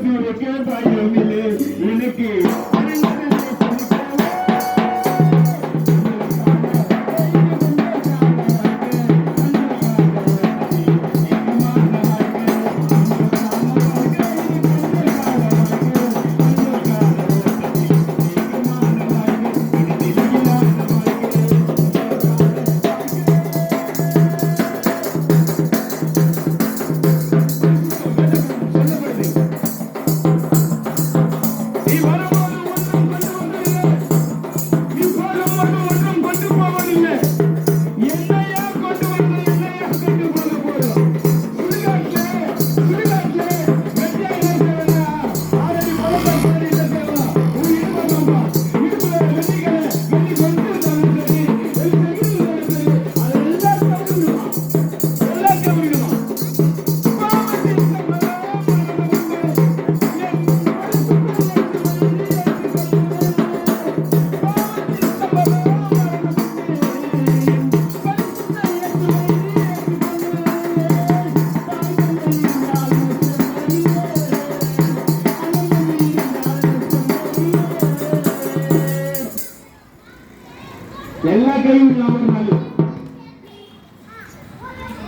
இயேசுவுக்கு பயமில்லை எனக்கு எல்லா கையும்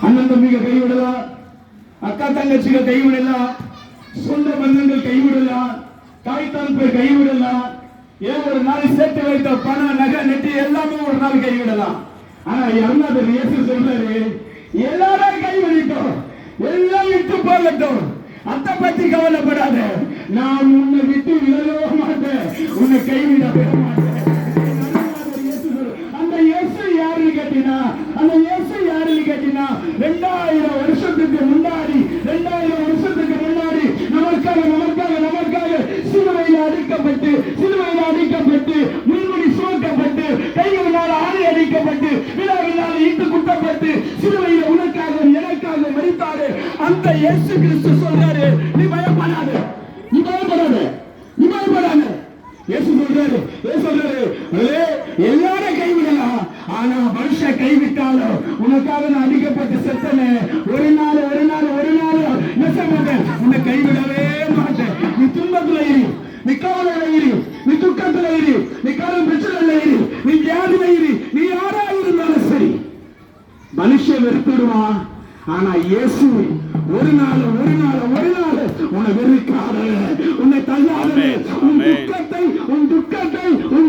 அண்ணன் தம்பிக கைவிடலாம், அக்கா தங்கச்சிக கைவிடலாம், சொந்த பந்தங்கள் கைவிடலாம், தாய் தந்தை கைவிடலாம், ஏன் ஒரு நாள் சேர்த்து வைத்த பணம் நகை நெட்டி எல்லாமே ஒரு நாள் கைவிடலாம். ஆனா அருணாதர் இயேசு சொல்றாரு, எல்லாரும் கைவிடட்டும், எல்லாம் விட்டு போகட்டும், அதை பத்தி கவலைப்படாத, நான் உன்னை விட்டு விலகவே மாட்டேன், உன்னை கைவிட மாட்டேன். அந்த இயேசு யாருன்னு கேட்டீங்கன்னா 2000 வருஷத்துக்கு முன்னாடி நமக்காக சிலுவையில் அடிக்கப்பட்டு முள்முடி சுமக்கப்பட்டு கைகளினால் ஆணை அடிக்கப்பட்டு விழாவினால் ஈட்டு குட்டப்பட்டு சிலுவையில் உனக்காக எனக்காக மரித்தாரு. அந்த இயேசு கிறிஸ்து சொல்றாரு, நீ பயப்படாத. இயேசு சொல்றாரு எல்லாரும் கைவிடலாம், ஆனா மனுஷன் கைவிட்டாலும் உனக்காக நான் அடிக்கப்பட்டு செத்தனே, ஒரு நாள் உன்னை கைவிடவே மாட்டேன். நீ துன்பத்துல இரு, நீ கவலையில இரு, நீ துக்கத்துல இரு, நீ கடன் பிரச்சனைல இரு, நீ வியாதில இரு, நீ யாரா இருந்தாலும் சரி, மனுஷன் வெறுத்துடுவான். ஆனா இயேசு ஒரு நாள் உன்னை வெறுக்காத, உன்னை தள்ளாத, உன்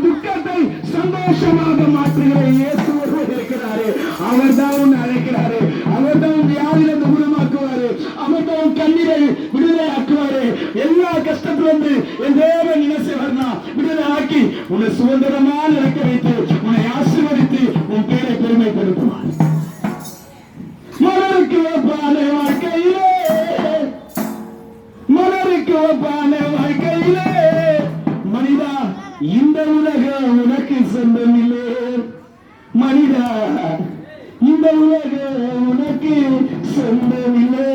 துக்கத்தை சந்தோஷமாக மாற்றுகிற இயேசு ஒருவர் இருக்கிறாரு. அவர் தான் உன்னை அழைக்கிறாரு, அவர் தான் வியாதியிலிருந்து குணமாக்குவாரு, அவர் தான் கண்ணீரை விடுதலை ஆக்குவாரு. எல்லா கஷ்டத்திலிருந்து என் தேவன் நினைச்சு வரலாம் விடுதலை ஆக்கி உன்னை சுதந்திரமா நடக்க வைத்து உன்னை ஆசீர்வதித்து உன் பேரை பெருமைப்படுத்துவார். மலருக்கு ஒப்பான வாழ்க்கையிலே மனிதா, இந்த உலகம் உனக்கு சொந்தமில்லை. மனிதா, இந்த உலகம் உனக்கு சொந்தமில்லை.